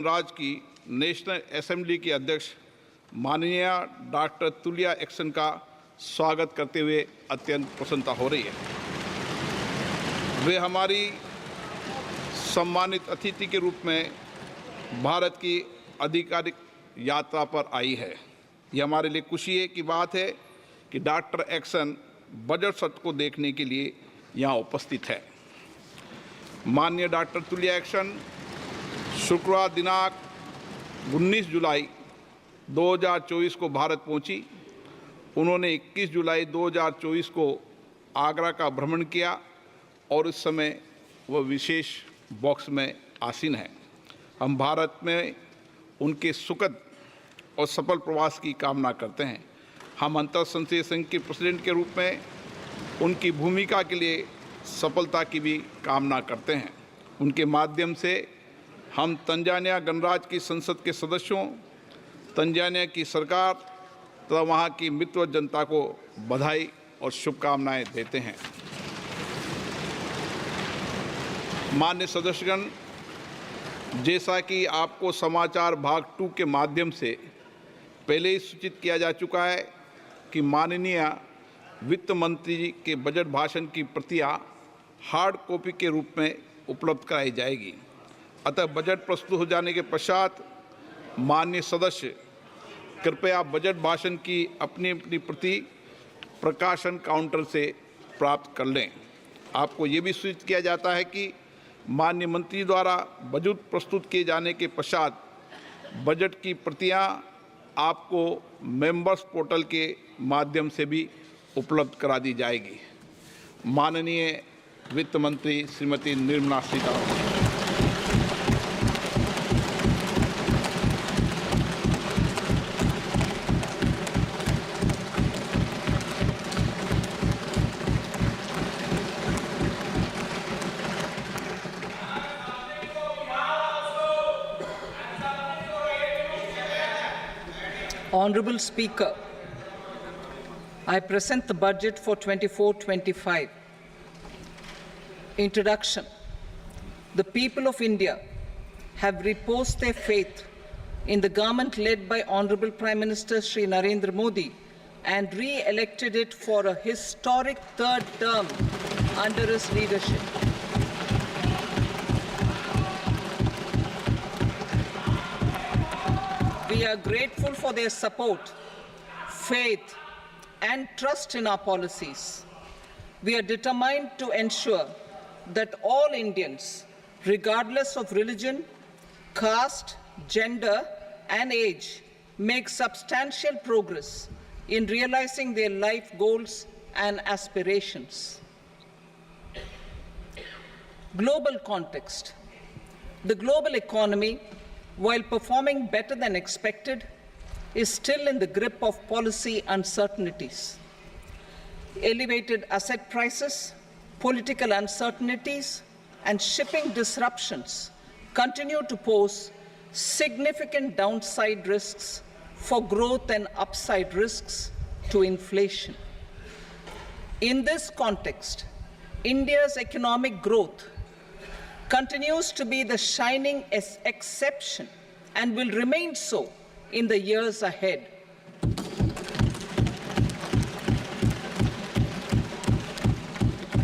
राज्य की national assembly के अध्यक्ष माननीय डॉक्टर तुलिया एक्सन का स्वागत करते हुए अत्यंत प्रसन्नता हो रही है। वे हमारी सम्मानित अतिथि के रूप में भारत की आधिकारिक यात्रा पर आई है। यह हमारे लिए खुशी की बात है कि डॉक्टर एक्सन बजट सत्र को देखने के लिए यहाँ उपस्थित है। माननीय डॉक्टर तुलिया एक्सन शुक्रवार दिनांक 19 जुलाई 2024 को भारत पहुंची। उन्होंने 21 जुलाई 2024 को आगरा का भ्रमण किया और इस समय वह विशेष बॉक्स में आसीन है। हम भारत में उनके सुखद और सफल प्रवास की कामना करते हैं। हम अंतर संसदीय संघ के प्रेसिडेंट के रूप में उनकी भूमिका के लिए सफलता की भी कामना करते हैं। उनके माध्यम से हम तंजानिया गणराज्य की संसद के सदस्यों, तंजानिया की सरकार तथा वहाँ की मित्र जनता को बधाई और शुभकामनाएं देते हैं। मान्य सदस्यगण, जैसा कि आपको समाचार भाग 2 के माध्यम से पहले ही सूचित किया जा चुका है कि माननीय वित्त मंत्री जी के बजट भाषण की प्रतियां हार्ड कॉपी के रूप में उपलब्ध कराई जाएगी। अतः बजट प्रस्तुत हो जाने के पश्चात माननीय सदस्य कृपया बजट भाषण की अपनी अपनी प्रति प्रकाशन काउंटर से प्राप्त कर लें। आपको ये भी सूचित किया जाता है कि माननीय मंत्री द्वारा बजट प्रस्तुत किए जाने के पश्चात बजट की प्रतियां आपको मेंबर्स पोर्टल के माध्यम से भी उपलब्ध करा दी जाएगी। माननीय वित्त मंत्री Shrimati Nirmala Sitharaman. Honorable Speaker, I present the budget for 24-25. Introduction. The people of India have reposed their faith in the government led by Honorable Prime Minister Shri Narendra Modi and re-elected it for a historic third term under his leadership. We are grateful for their support, faith, and trust in our policies. We are determined to ensure that all Indians, regardless of religion, caste, gender, and age, make substantial progress in realizing their life goals and aspirations. Global context. The global economy, while performing better than expected, is still in the grip of policy uncertainties. Elevated asset prices, political uncertainties, and shipping disruptions continue to pose significant downside risks for growth and upside risks to inflation. In this context, India's economic growth continues to be the shining exception and will remain so in the years ahead.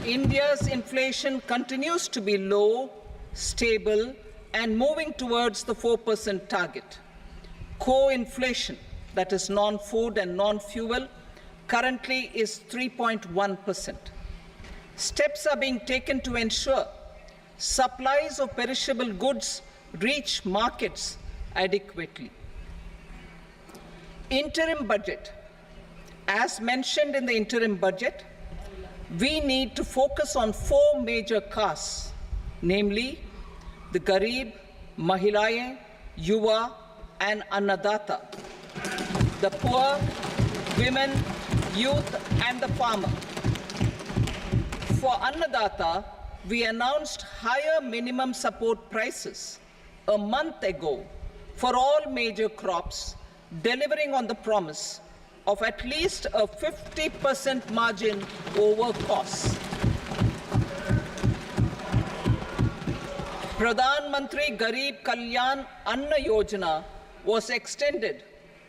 India's inflation continues to be low, stable, and moving towards the 4% target. Core inflation, that is non-food and non-fuel, currently is 3.1%. Steps are being taken to ensure supplies of perishable goods reach markets adequately. Interim budget. As mentioned in the interim budget, we need to focus on 4 major castes, namely the Garib, Mahilaye, Yuva, and Annadata, the poor, women, youth, and the farmer. For Annadata, we announced higher minimum support prices a month ago for all major crops, delivering on the promise of at least a 50% margin over costs. Pradhan Mantri Garib Kalyan Anna Yojana was extended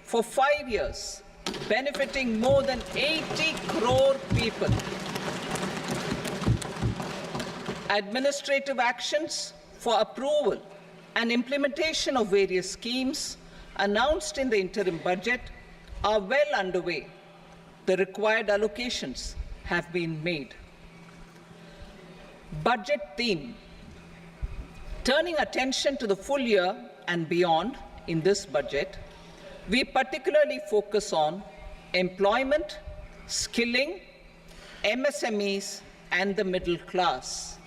for 5 years, benefiting more than 80 crore people. Administrative actions for approval and implementation of various schemes announced in the interim budget are well underway. The required allocations have been made. Budget theme. Turning attention to the full year and beyond in this budget, we particularly focus on employment, skilling, MSMEs, and the middle class.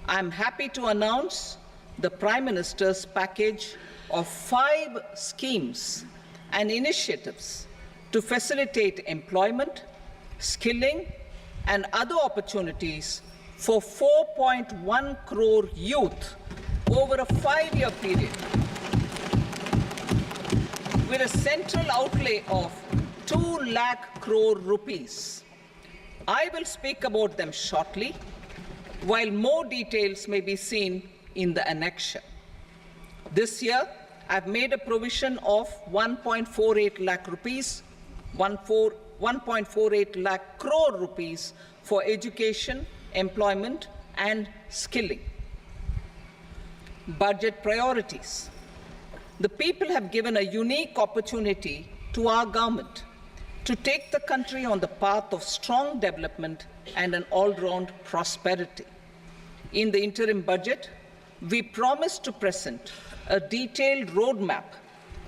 I am happy to announce the Prime Minister's package of 5 schemes and initiatives to facilitate employment, skilling, and other opportunities for 4.1 crore youth over a 5-year period, with a central outlay of 2 lakh crore rupees. I will speak about them shortly, while more details may be seen in the annexure. This year, I've made a provision of 1.48 lakh rupees, 1.48 lakh crore rupees for education, employment, and skilling. Budget priorities. The people have given a unique opportunity to our government to take the country on the path of strong development and an all-round prosperity. In the interim budget, we promise to present a detailed roadmap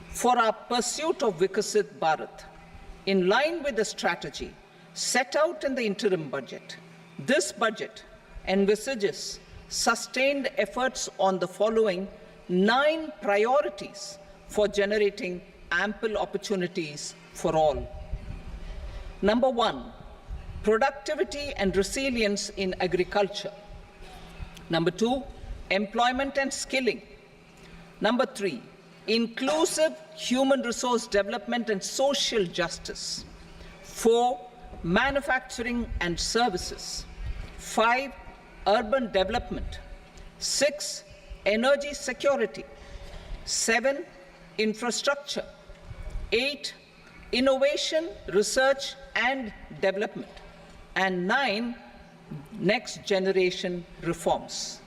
for our pursuit of Vikasit Bharat. In line with the strategy set out in the interim budget, this budget envisages sustained efforts on the following 9 priorities for generating ample opportunities for all. Number 1, productivity and resilience in agriculture. Number 2, employment and skilling. Number 3, inclusive human resource development and social justice. 4, manufacturing and services. 5, urban development. 6, energy security. 7, infrastructure. 8, innovation, research and development. And 9, next generation reforms.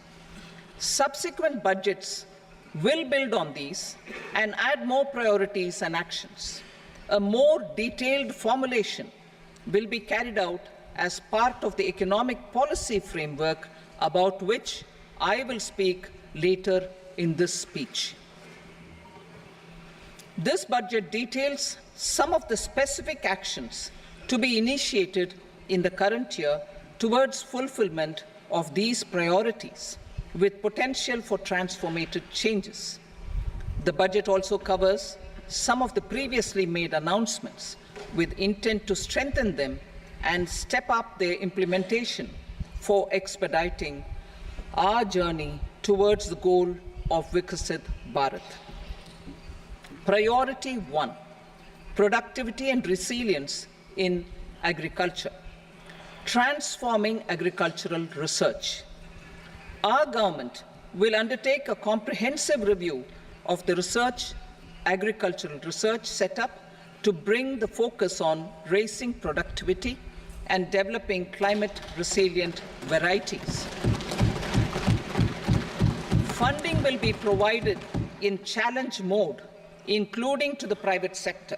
Subsequent budgets will build on these and add more priorities and actions. A more detailed formulation will be carried out as part of the economic policy framework, about which I will speak later in this speech. This budget details some of the specific actions to be initiated in the current year towards fulfillment of these priorities, with potential for transformative changes. The budget also covers some of the previously made announcements, with intent to strengthen them and step up their implementation for expediting our journey towards the goal of Vikasit Bharat. Priority 1, productivity and resilience in agriculture. Transforming agricultural research. Our government will undertake a comprehensive review of the agricultural research setup to bring the focus on raising productivity and developing climate-resilient varieties. Funding will be provided in challenge mode, including to the private sector.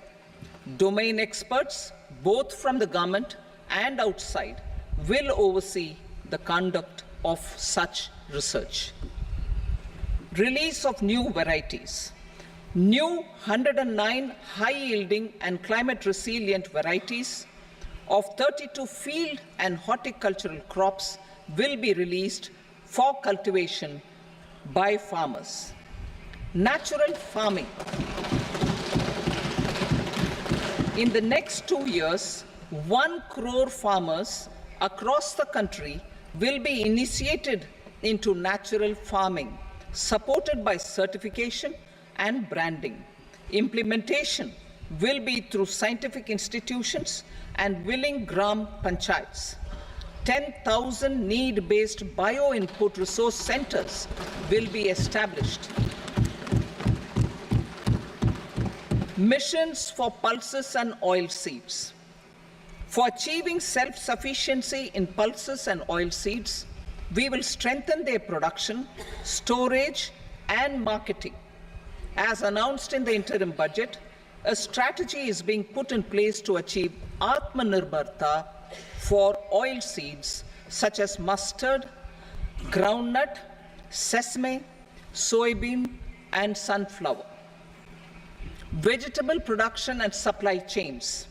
Domain experts, both from the government and outside, will oversee the conduct of such research. Release of new varieties. New 109 high-yielding and climate-resilient varieties of 32 field and horticultural crops will be released for cultivation by farmers. Natural farming. In the next 2 years, 1 crore farmers across the country will be initiated into natural farming, supported by certification and branding. Implementation will be through scientific institutions and willing gram panchayats. 10,000 need-based bio-input resource centers will be established. Missions for pulses and oilseeds. For achieving self-sufficiency in pulses and oilseeds, we will strengthen their production, storage, and marketing. As announced in the interim budget, a strategy is being put in place to achieve Atmanirbharta for oilseeds such as mustard, groundnut, sesame, soybean, and sunflower. Vegetable production and supply chains.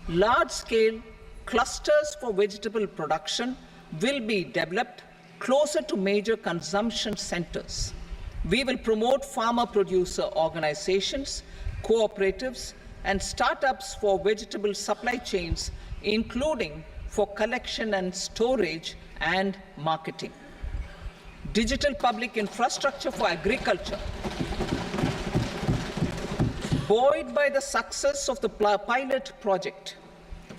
Large-scale clusters for vegetable production will be developed closer to major consumption centers. We will promote farmer-producer organizations, cooperatives, and startups for vegetable supply chains, including for collection and storage and marketing. Digital public infrastructure for agriculture. Buoyed by the success of the pilot project,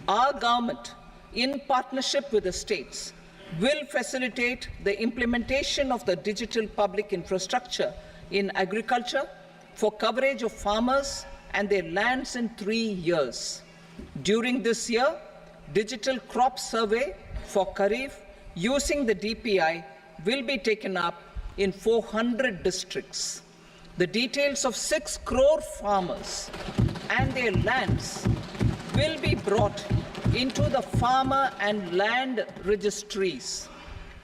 our government, in partnership with the states, will facilitate the implementation of the digital public infrastructure in agriculture for coverage of farmers and their lands in 3 years. During this year, digital crop survey for Kharif using the DPI will be taken up in 400 districts. The details of 6 crore farmers and their lands will be brought into the farmer and land registries.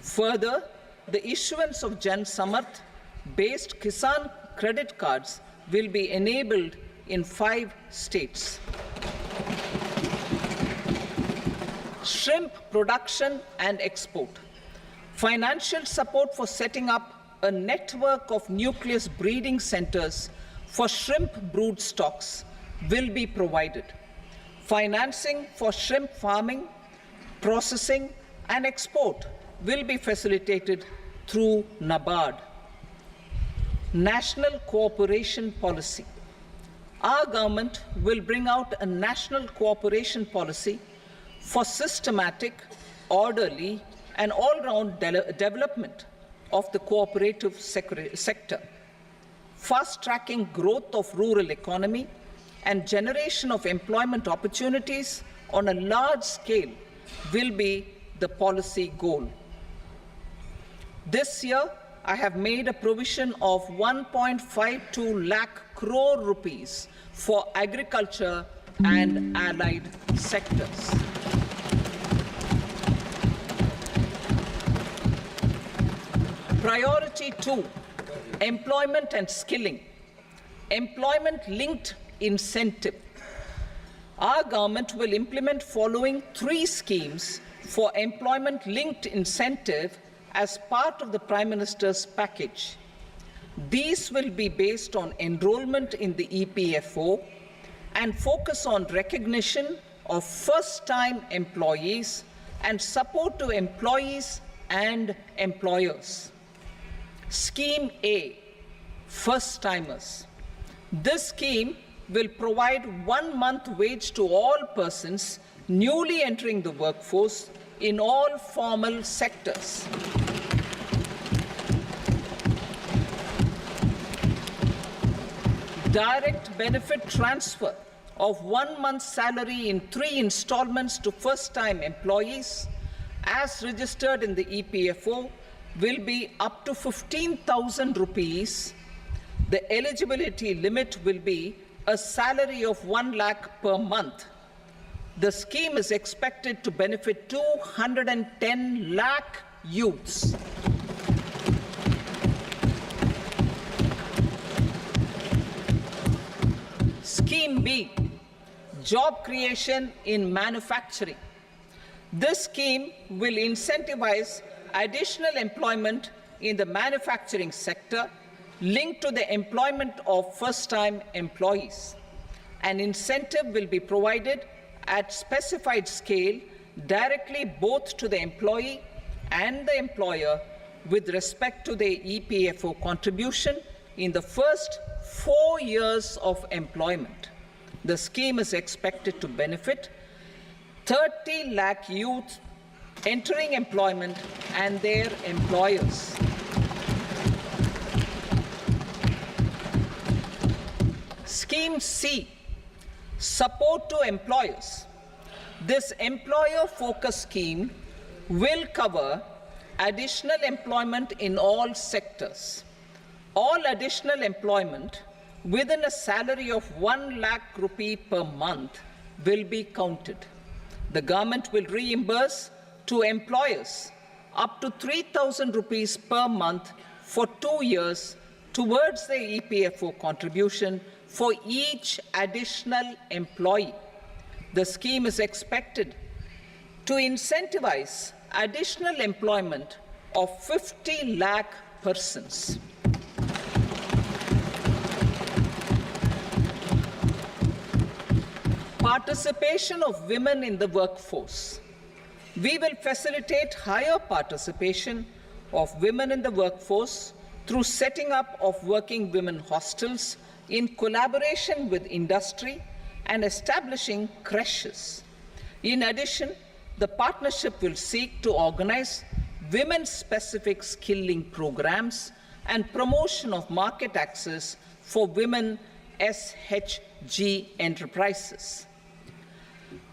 Further, the issuance of Jan Samarth based Kisan credit cards will be enabled in 5 states. Shrimp production and export. Financial support for setting up a network of nucleus breeding centers for shrimp brood stocks will be provided. Financing for shrimp farming, processing, and export will be facilitated through NABARD. National cooperation policy. Our government will bring out a national cooperation policy for systematic, orderly, and all-round development of the cooperative sector, fast-tracking growth of rural economy and generation of employment opportunities on a large scale will be the policy goal. This year, I have made a provision of 1.52 lakh crore rupees for agriculture and allied sectors. Priority 2, employment and skilling. Employment-linked incentive. Our government will implement following 3 schemes for employment-linked incentive as part of the Prime Minister's package. These will be based on enrollment in the EPFO and focus on recognition of first-time employees and support to employees and employers. Scheme A, first-timers. This scheme will provide 1 month wage to all persons newly entering the workforce in all formal sectors. Direct benefit transfer of 1 month's salary in 3 installments to first-time employees as registered in the EPFO will be up to 15,000 rupees. The eligibility limit will be a salary of 1 lakh per month. The scheme is expected to benefit 210 lakh youths. Scheme B, job creation in manufacturing. This scheme will incentivize additional employment in the manufacturing sector linked to the employment of first-time employees. An incentive will be provided at specified scale directly both to the employee and the employer with respect to the EPFO contribution in the first 4 years of employment. The scheme is expected to benefit 30 lakh youth entering employment and their employers. Scheme C, support to employers. This employer-focused scheme will cover additional employment in all sectors. All additional employment within a salary of 1 lakh rupee per month will be counted. The government will reimburse to employers up to 3,000 rupees per month for 2 years towards the EPFO contribution for each additional employee. The scheme is expected to incentivize additional employment of 50 lakh persons. Participation of women in the workforce. We will facilitate higher participation of women in the workforce through setting up of working women hostels in collaboration with industry and establishing creches. In addition, the partnership will seek to organize women-specific skilling programs and promotion of market access for women SHG enterprises.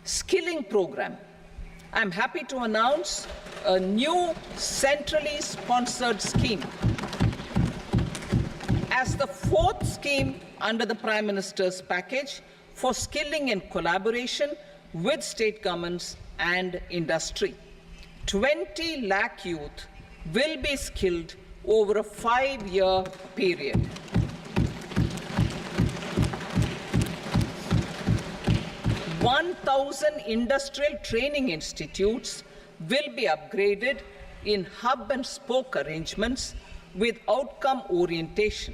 Skilling program. I'm happy to announce a new centrally sponsored scheme as the fourth scheme under the Prime Minister's package for skilling in collaboration with state governments and industry. 20 lakh youth will be skilled over a 5-year period. (1,000 industrial training institutes will be upgraded in hub and spoke arrangements with outcome orientation.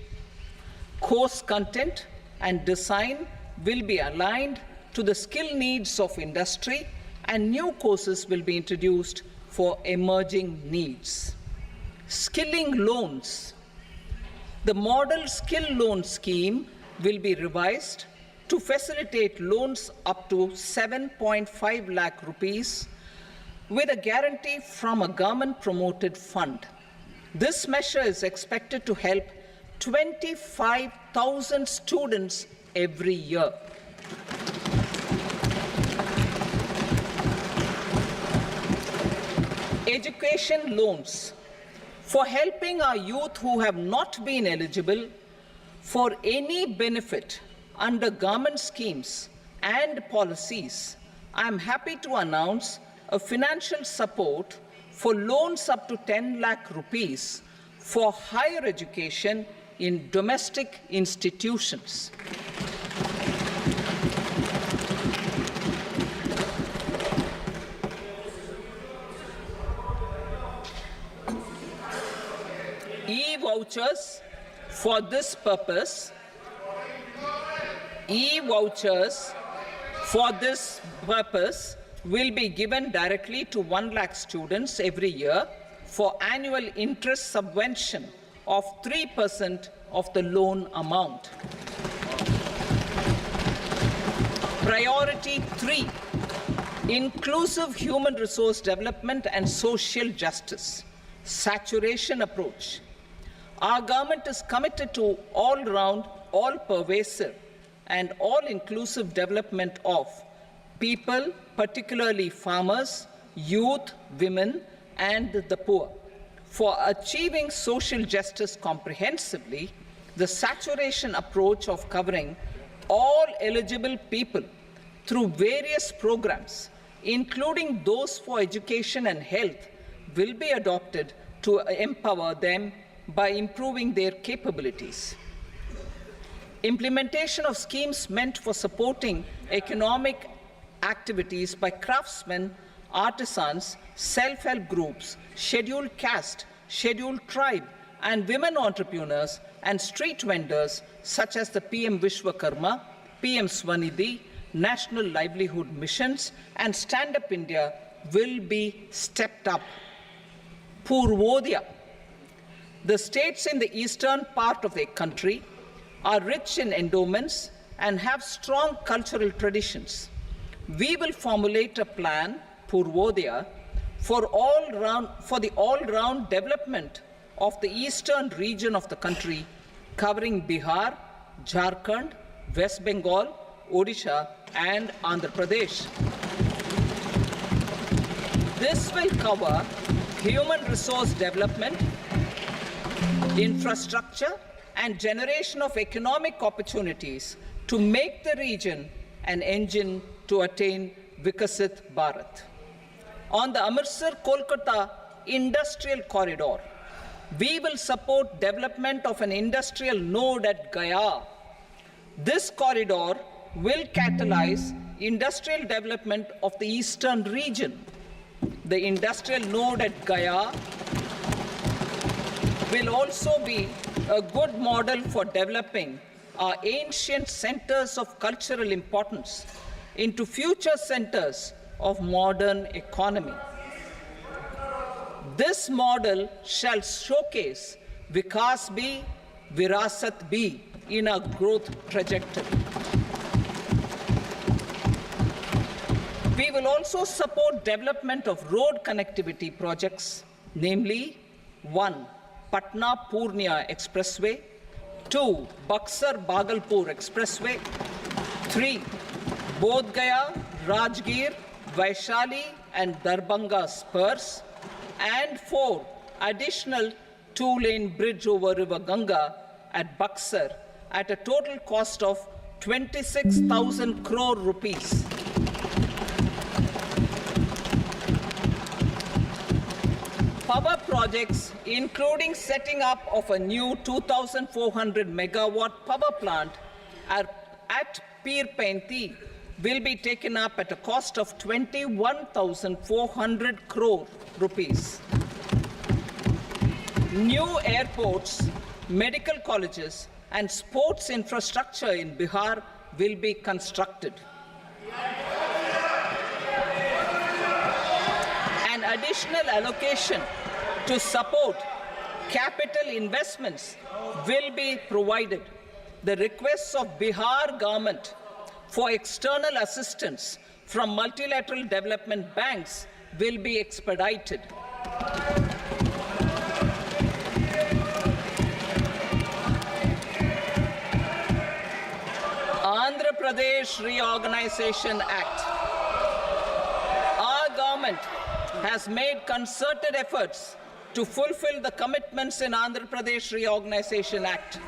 Course content and design will be aligned to the skill needs of industry, and new courses will be introduced for emerging needs. Skilling loans. The model skill loan scheme will be revised to facilitate loans up to 7.5 lakh rupees with a guarantee from a government-promoted fund. This measure is expected to help 25,000 students every year. Education loans. For helping our youth who have not been eligible for any benefit under government schemes and policies, I am happy to announce a financial support for loans up to 10 lakh rupees for higher education in domestic institutions. E-vouchers for this purpose. E-vouchers for this purpose will be given directly to 1 lakh students every year for annual interest subvention of 3% of the loan amount. Priority 3, inclusive human resource development and social justice, saturation approach. Our government is committed to all-round, all-pervasive and all-inclusive development of people, particularly farmers, youth, women, and the poor. For achieving social justice comprehensively, the saturation approach of covering all eligible people through various programs, including those for education and health, will be adopted to empower them by improving their capabilities. Implementation of schemes meant for supporting economic activities by craftsmen, artisans, self-help groups, scheduled caste, scheduled tribe, and women entrepreneurs and street vendors such as the PM Vishwakarma, PM Swanidhi, National Livelihood Missions, and Stand Up India will be stepped up. Purvodaya. The states in the eastern part of the country are rich in endowments and have strong cultural traditions. We will formulate a plan, Purvodaya, for the all-round development of the eastern region of the country, covering Bihar, Jharkhand, West Bengal, Odisha, and Andhra Pradesh. This will cover human resource development, infrastructure, and generation of economic opportunities to make the region an engine to attain Vikasit Bharat. On the Amritsar-Kolkata Industrial Corridor, we will support development of an industrial node at Gaya. This corridor will catalyze industrial development of the eastern region. The industrial node at Gaya will also be a good model for developing our ancient centers of cultural importance into future centers of modern economy. This model shall showcase Vikas B, Virasat B in our growth trajectory. We will also support development of road connectivity projects, namely 1. Patna-Purnia Expressway, 2. Buxar-Bhagalpur Expressway, 3. Bodh Gaya, Rajgir, Vaishali and Darbhanga spurs, and 4. Additional 2-lane bridge over River Ganga at Buxar at a total cost of 26,000 crore rupees. Power projects, including setting up of a new 2,400 megawatt power plant at Pir Painti, will be taken up at a cost of 21,400 crore rupees. New airports, medical colleges, and sports infrastructure in Bihar will be constructed. An additional allocation to support capital investments will be provided. The requests of Bihar government for external assistance from multilateral development banks will be expedited. Andhra Pradesh Reorganization Act. Our government has made concerted efforts to fulfill the commitments in Andhra Pradesh Reorganization Act.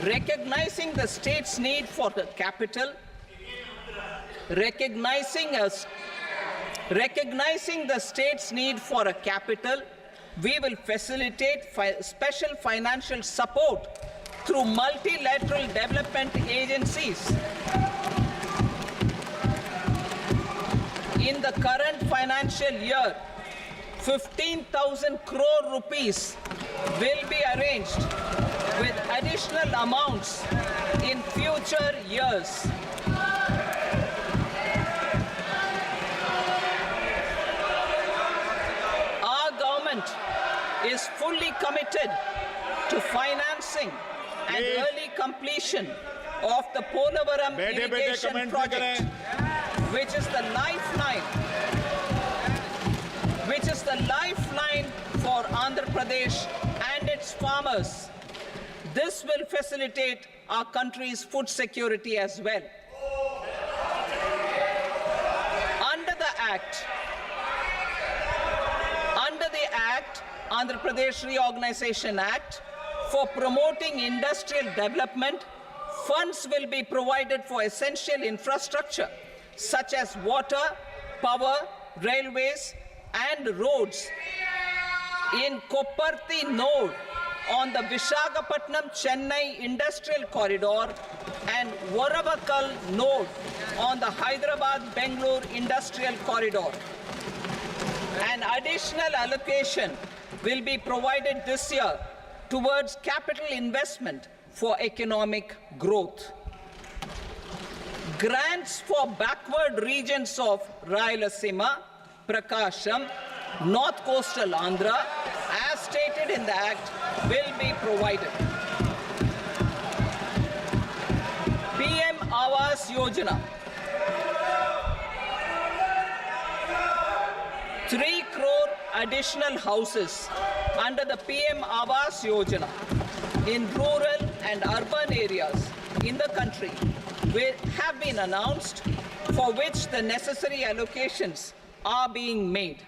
Recognizing the state's need for the capital, recognizing the state's need for a capital, we will facilitate special financial support through multilateral development agencies. In the current financial year, 15,000 crore rupees will be arranged with additional amounts in future years. Our government is fully committed to financing and early completion of the Polavaram irrigation project, which is the lifeline for Andhra Pradesh and its farmers. This will facilitate our country's food security as well. Under the Act, Andhra Pradesh Reorganization Act, for promoting industrial development, funds will be provided for essential infrastructure such as water, power, railways, and roads in Kopparthi node on the Visakhapatnam-Chennai Industrial Corridor and Varavakal node on the Hyderabad-Bangalore Industrial Corridor. An additional allocation will be provided this year towards capital investment for economic growth. Grants for backward regions of Rayalaseema, Prakasham, North Coastal Andhra, as stated in the Act, will be provided. PM Awas Yojana. additional houses under the PM Awas Yojana in rural and urban areas in the country have been announced, for which the necessary allocations are being made.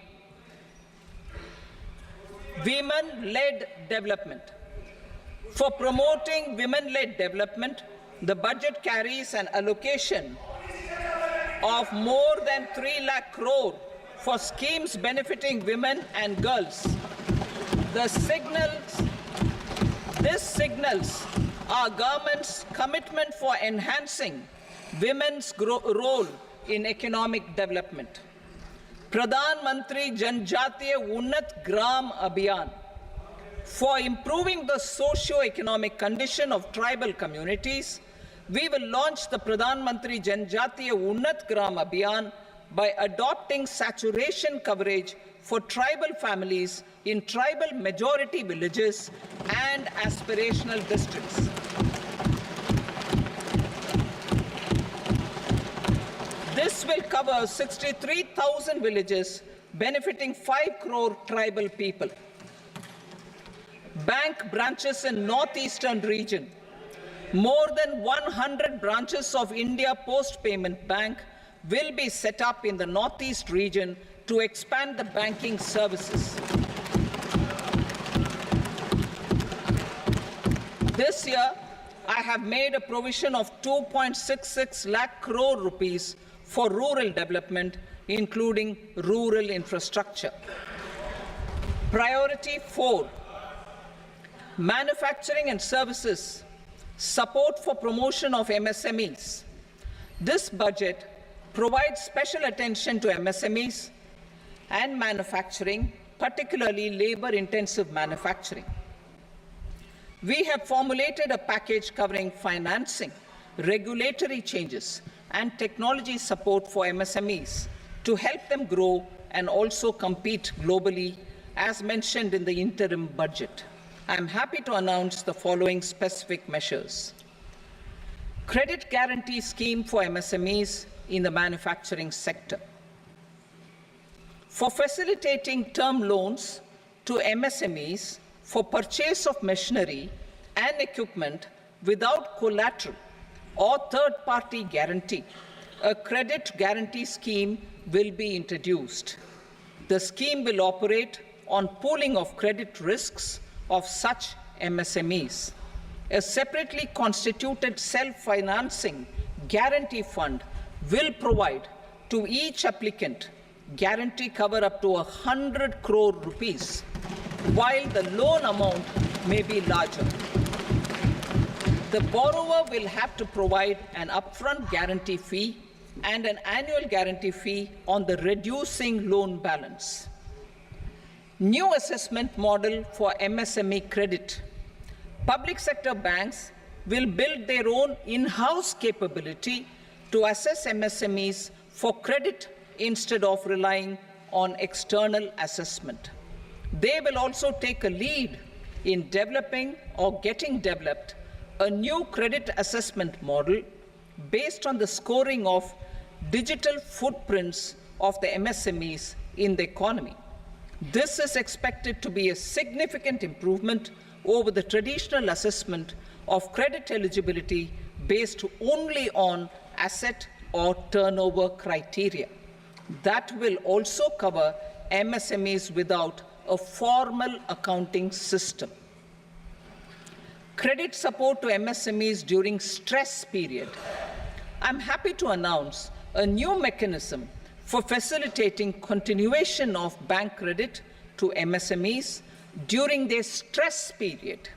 Women-led development. For promoting women-led development, the budget carries an allocation of more than 3 lakh crore for schemes benefiting women and girls. This signals our government's commitment for enhancing women's role in economic development. Pradhan Mantri Janjatiya Unnat Gram Abhiyan. For improving the socio-economic condition of tribal communities, we will launch the Pradhan Mantri Janjatiya Unnat Gram Abhiyan by adopting saturation coverage for tribal families in tribal majority villages and aspirational districts. This will cover 63,000 villages, benefiting 5 crore tribal people. Bank branches in northeastern region. More than 100 branches of India Post Payment Bank will be set up in the northeast region to expand the banking services. This year, I have made a provision of 2.66 lakh crore rupees for rural development, including rural infrastructure. Priority 4, manufacturing and services, support for promotion of MSMEs. This budget provides special attention to MSMEs and manufacturing, particularly labor-intensive manufacturing. We have formulated a package covering financing, regulatory changes, and technology support for MSMEs to help them grow and also compete globally, as mentioned in the interim budget. I am happy to announce the following specific measures. Credit guarantee scheme for MSMEs in the manufacturing sector. For facilitating term loans to MSMEs for purchase of machinery and equipment without collateral or third-party guarantee, a credit guarantee scheme will be introduced. The scheme will operate on pooling of credit risks of such MSMEs. A separately constituted self-financing guarantee fund will provide to each applicant guarantee cover up to 100 crore rupees, while the loan amount may be larger. The borrower will have to provide an upfront guarantee fee and an annual guarantee fee on the reducing loan balance. New assessment model for MSME credit. Public sector banks will build their own in-house capability to assess MSMEs for credit instead of relying on external assessment. They will also take a lead in developing or getting developed a new credit assessment model based on the scoring of digital footprints of the MSMEs in the economy. This is expected to be a significant improvement over the traditional assessment of credit eligibility based only on asset or turnover criteria. That will also cover MSMEs without a formal accounting system. Credit support to MSMEs during stress period. I'm happy to announce a new mechanism for facilitating continuation of bank credit to MSMEs during their stress period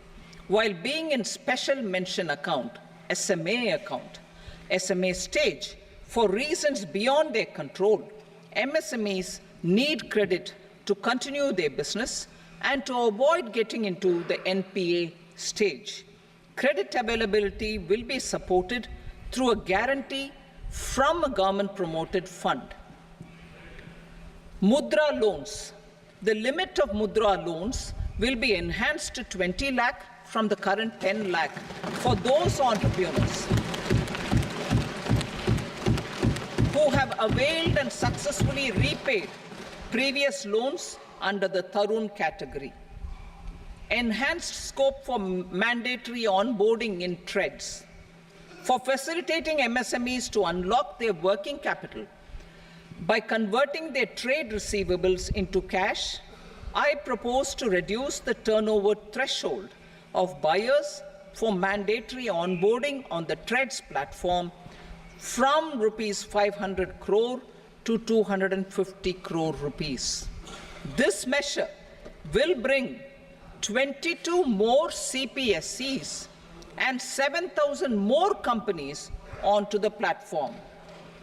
while being in special mention account, SMA stage, for reasons beyond their control. MSMEs need credit to continue their business and to avoid getting into the NPA stage. Credit availability will be supported through a guarantee from a government-promoted fund. Mudra loans. The limit of Mudra loans will be enhanced to 20 lakh from the current 10 lakh for those entrepreneurs who have availed and successfully repaid previous loans under the Tarun category. Enhanced scope for mandatory onboarding in trades. For facilitating MSMEs to unlock their working capital by converting their trade receivables into cash, I propose to reduce the turnover threshold of buyers for mandatory onboarding on the trades platform from rupees 500 crore to 250 crore rupees. This measure will bring 22 more CPSCs and 7,000 more companies onto the platform.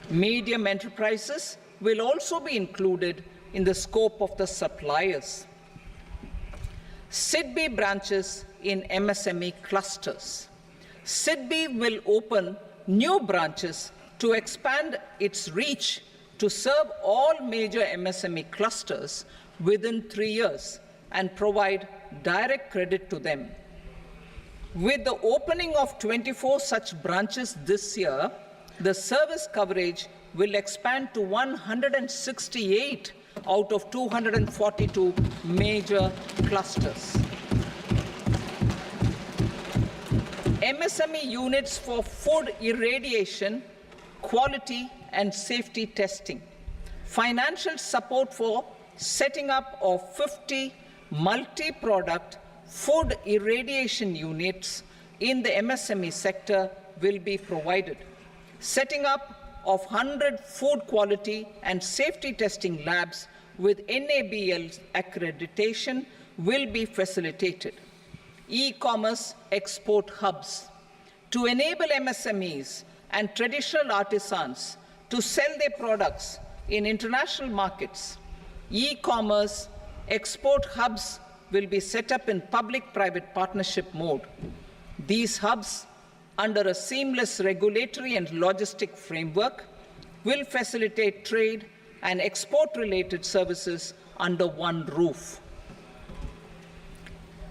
Medium enterprises will also be included in the scope of the suppliers. SIDBI branches in MSME clusters. SIDBI will open new branches to expand its reach to serve all major MSME clusters within 3 years and provide direct credit to them. With the opening of 24 such branches this year, the service coverage will expand to 168 out of 242 major clusters. MSME units for food irradiation, quality and safety testing. Financial support for setting up of 50 multi-product food irradiation units in the MSME sector will be provided. Setting up of 100 food quality and safety testing labs with NABL accreditation will be facilitated. E-commerce export hubs to enable MSMEs and traditional artisans to sell their products in international markets. E-commerce export hubs will be set up in public-private partnership mode. These hubs, under a seamless regulatory and logistic framework, will facilitate trade and export-related services under one roof.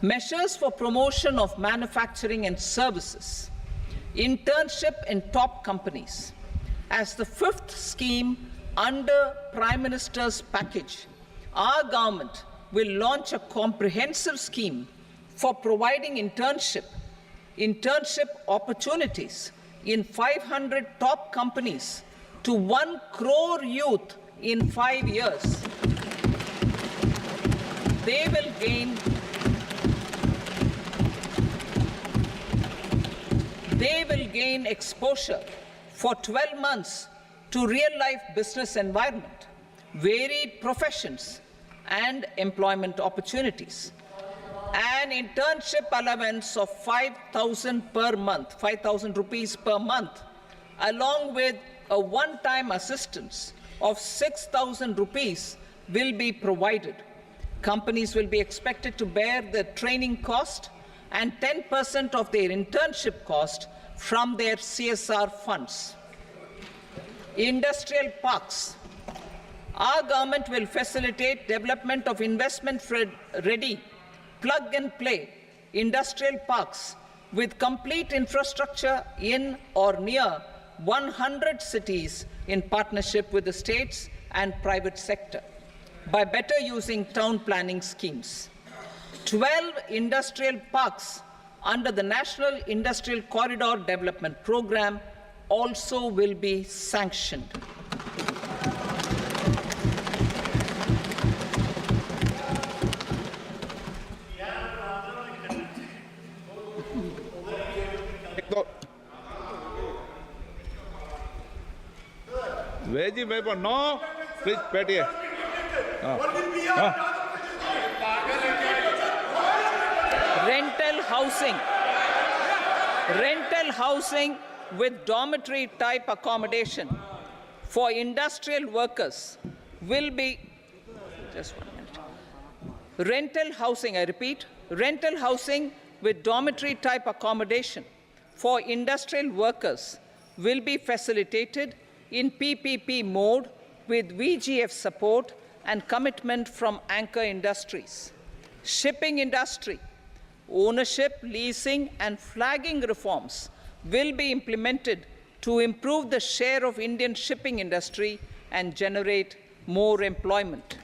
Measures for promotion of manufacturing and services. Internship in top companies. As the fifth scheme under Prime Minister's package, our government will launch a comprehensive scheme for providing internship opportunities in 500 top companies to 1 crore youth in 5 years. They will gain exposure for 12 months to real-life business environment, varied professions, and employment opportunities. An internship allowance of 5,000 per month, 5,000 rupees per month, along with a one-time assistance of 6,000 rupees will be provided. Companies will be expected to bear the training cost and 10% of their internship cost from their CSR funds. Industrial parks. Our government will facilitate development of investment-ready, plug-and-play industrial parks with complete infrastructure in or near 100 cities in partnership with the states and private sector by better using town planning schemes. 12 industrial parks under the National Industrial Corridor Development Program also will be sanctioned. Veji member, no, please, बैठिए. Rental housing with dormitory type accommodation for industrial workers will be, just 1 minute. Rental housing, I repeat, rental housing with dormitory type accommodation for industrial workers will be facilitated in PPP mode with VGF support and commitment from anchor industries. Shipping industry, ownership, leasing and flagging reforms will be implemented to improve the share of Indian shipping industry and generate more employment.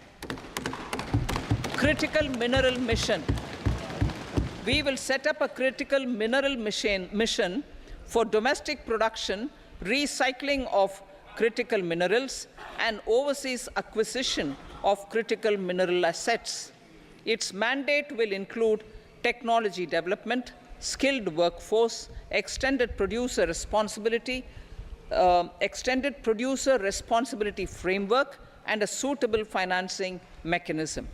critical mineral mission. We will set up a critical mineral mission for domestic production, recycling of critical minerals, and overseas acquisition of critical mineral assets. Its mandate will include technology development, skilled workforce, extended producer responsibility framework, and a suitable financing mechanism.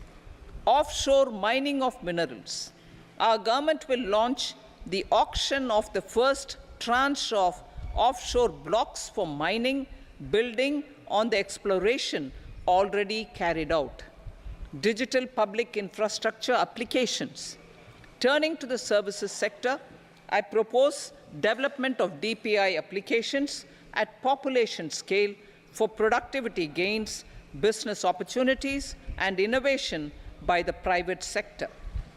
Offshore mining of minerals. Our government will launch the auction of the first tranche of offshore blocks for mining, building on the exploration already carried out. Digital public infrastructure applications. Turning to the services sector, I propose development of DPI applications at population scale for productivity gains, business opportunities, and innovation by the private sector.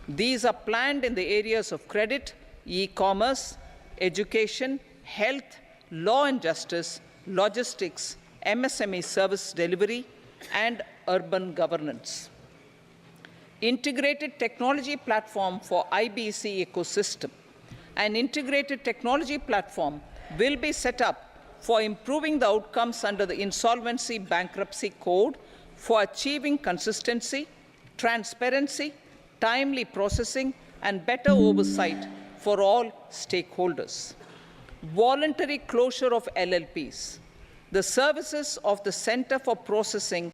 These are planned in the areas of credit, e-commerce, education, health, law and justice, logistics, MSME service delivery, and urban governance. Integrated technology platform for IBC ecosystem. An integrated technology platform will be set up for improving the outcomes under the Insolvency Bankruptcy Code for achieving consistency, transparency, timely processing, and better oversight for all stakeholders. Voluntary closure of LLPs. The services of the Center for Processing